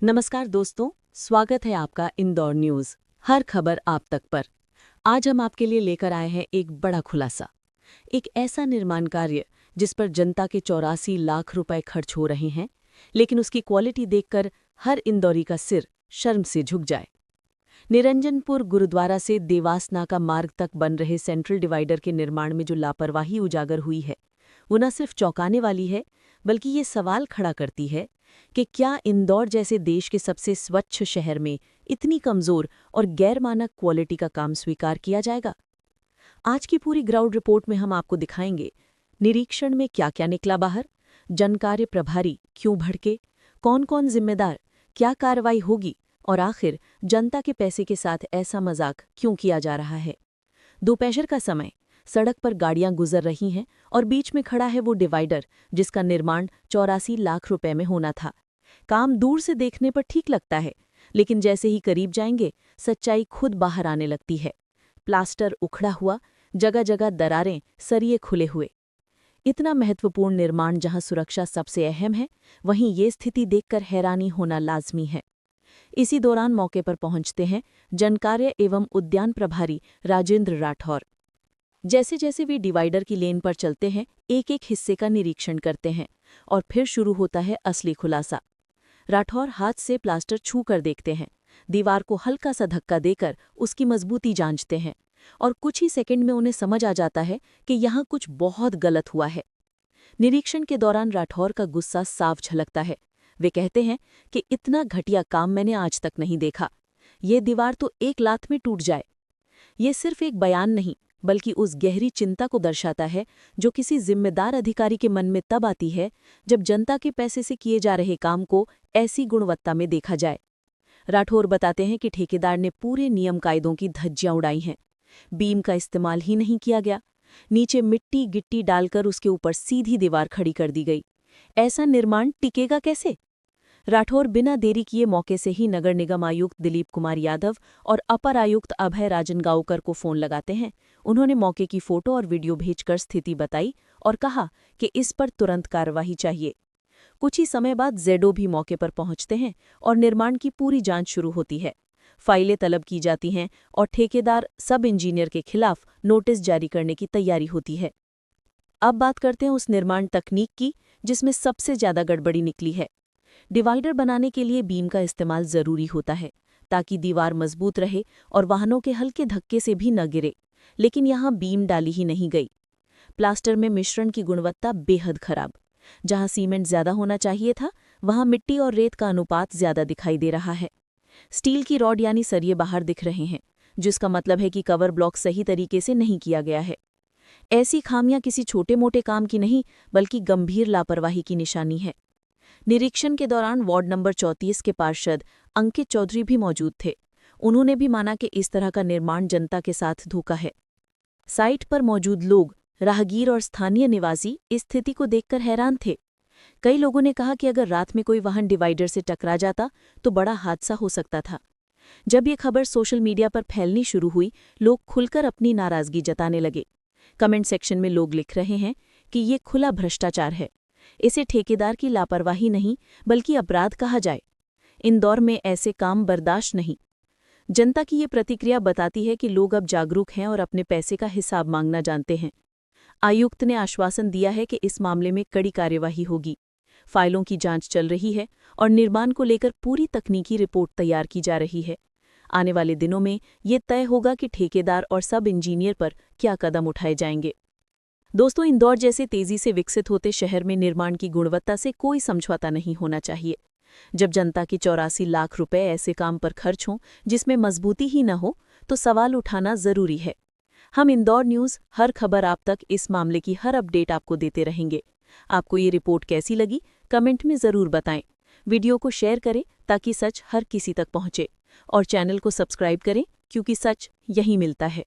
नमस्कार दोस्तों, स्वागत है आपका इंदौर न्यूज हर खबर आप तक पर। आज हम आपके लिए लेकर आए हैं एक बड़ा खुलासा। एक ऐसा निर्माण कार्य जिस पर जनता के 84 लाख रुपए खर्च हो रहे हैं, लेकिन उसकी क्वालिटी देखकर हर इंदौरी का सिर शर्म से झुक जाए। निरंजनपुर गुरुद्वारा से देवास नाका मार्ग तक बन रहे सेंट्रल डिवाइडर के निर्माण में जो लापरवाही उजागर हुई है, वो न सिर्फ चौंकाने वाली है, बल्कि ये सवाल खड़ा करती है कि क्या इंदौर जैसे देश के सबसे स्वच्छ शहर में इतनी कमजोर और गैर मानक क्वालिटी का काम स्वीकार किया जाएगा। आज की पूरी ग्राउंड रिपोर्ट में हम आपको दिखाएंगे निरीक्षण में क्या क्या निकला बाहर, जनकार्य प्रभारी क्यों भड़के, कौन कौन जिम्मेदार, क्या कार्रवाई होगी और आखिर जनता के पैसे के साथ ऐसा मजाक क्यों किया जा रहा है। दोपहर का समय, सड़क पर गाड़ियां गुजर रही हैं और बीच में खड़ा है वो डिवाइडर जिसका निर्माण 84 लाख रुपए में होना था। काम दूर से देखने पर ठीक लगता है, लेकिन जैसे ही करीब जाएंगे सच्चाई खुद बाहर आने लगती है। प्लास्टर उखड़ा हुआ, जगह जगह दरारें, सरिये खुले हुए। इतना महत्वपूर्ण निर्माण जहां सुरक्षा सबसे अहम है, वहीं ये स्थिति देखकर हैरानी होना लाजमी है। इसी दौरान मौके पर पहुंचते हैं जनकार्य एवं उद्यान प्रभारी राजेंद्र राठौर। जैसे जैसे वे डिवाइडर की लेन पर चलते हैं, एक एक हिस्से का निरीक्षण करते हैं और फिर शुरू होता है असली खुलासा। राठौर हाथ से प्लास्टर छू कर देखते हैं, दीवार को हल्का सा धक्का देकर उसकी मजबूती जांचते हैं और कुछ ही सेकंड में उन्हें समझ आ जाता है कि यहाँ कुछ बहुत गलत हुआ है। निरीक्षण के दौरान राठौर का गुस्सा साफ झलकता है। वे कहते हैं कि इतना घटिया काम मैंने आज तक नहीं देखा। ये दीवार तो एक लात में टूट जाए। ये सिर्फ एक बयान नहीं, बल्कि उस गहरी चिंता को दर्शाता है जो किसी जिम्मेदार अधिकारी के मन में तब आती है जब जनता के पैसे से किए जा रहे काम को ऐसी गुणवत्ता में देखा जाए। राठौर बताते हैं कि ठेकेदार ने पूरे नियम कायदों की धज्जियां उड़ाई हैं। बीम का इस्तेमाल ही नहीं किया गया, नीचे मिट्टी गिट्टी डालकर उसके ऊपर सीधी दीवार खड़ी कर दी गई। ऐसा निर्माण टिकेगा कैसे? राठौर बिना देरी किए मौके से ही नगर निगम आयुक्त दिलीप कुमार यादव और अपर आयुक्त अभय राजनगांवकर को फोन लगाते हैं। उन्होंने मौके की फोटो और वीडियो भेजकर स्थिति बताई और कहा कि इस पर तुरंत कार्रवाई चाहिए। कुछ ही समय बाद जेडो भी मौके पर पहुंचते हैं और निर्माण की पूरी जांच शुरू होती है। फाइलें तलब की जाती हैं और ठेकेदार सब इंजीनियर के खिलाफ नोटिस जारी करने की तैयारी होती है। अब बात करते हैं उस निर्माण तकनीक की जिसमें सबसे ज्यादा गड़बड़ी निकली है। डिवाइडर बनाने के लिए बीम का इस्तेमाल जरूरी होता है ताकि दीवार मजबूत रहे और वाहनों के हल्के धक्के से भी न गिरे, लेकिन यहाँ बीम डाली ही नहीं गई। प्लास्टर में मिश्रण की गुणवत्ता बेहद खराब। जहाँ सीमेंट ज्यादा होना चाहिए था, वहाँ मिट्टी और रेत का अनुपात ज्यादा दिखाई दे रहा है। स्टील की रॉड यानी सरिये बाहर दिख रहे हैं, जिसका मतलब है कि कवर ब्लॉक सही तरीके से नहीं किया गया है। ऐसी खामियां किसी छोटे मोटे काम की नहीं, बल्कि गंभीर लापरवाही की निशानी है। निरीक्षण के दौरान वार्ड नंबर 34 के पार्षद अंकित चौधरी भी मौजूद थे। उन्होंने भी माना कि इस तरह का निर्माण जनता के साथ धोखा है। साइट पर मौजूद लोग, राहगीर और स्थानीय निवासी इस स्थिति को देखकर हैरान थे। कई लोगों ने कहा कि अगर रात में कोई वाहन डिवाइडर से टकरा जाता तो बड़ा हादसा हो सकता था। जब ये खबर सोशल मीडिया पर फैलनी शुरू हुई, लोग खुलकर अपनी नाराजगी जताने लगे। कमेंट सेक्शन में लोग लिख रहे हैं कि ये खुला भ्रष्टाचार है, इसे ठेकेदार की लापरवाही नहीं बल्कि अपराध कहा जाए। इंदौर में ऐसे काम बर्दाश्त नहीं। जनता की ये प्रतिक्रिया बताती है कि लोग अब जागरूक हैं और अपने पैसे का हिसाब मांगना जानते हैं। आयुक्त ने आश्वासन दिया है कि इस मामले में कड़ी कार्यवाही होगी। फाइलों की जांच चल रही है और निर्माण को लेकर पूरी तकनीकी रिपोर्ट तैयार की जा रही है। आने वाले दिनों में ये तय होगा कि ठेकेदार और सब इंजीनियर पर क्या कदम उठाए जाएंगे। दोस्तों, इंदौर जैसे तेजी से विकसित होते शहर में निर्माण की गुणवत्ता से कोई समझौता नहीं होना चाहिए। जब जनता के 84 लाख रुपए ऐसे काम पर खर्च हों जिसमें मजबूती ही न हो, तो सवाल उठाना जरूरी है। हम इंदौर न्यूज हर खबर आप तक इस मामले की हर अपडेट आपको देते रहेंगे। आपको ये रिपोर्ट कैसी लगी, कमेंट में जरूर बताएं। वीडियो को शेयर करें ताकि सच हर किसी तक पहुंचे और चैनल को सब्सक्राइब करें, क्योंकि सच यहीं मिलता है।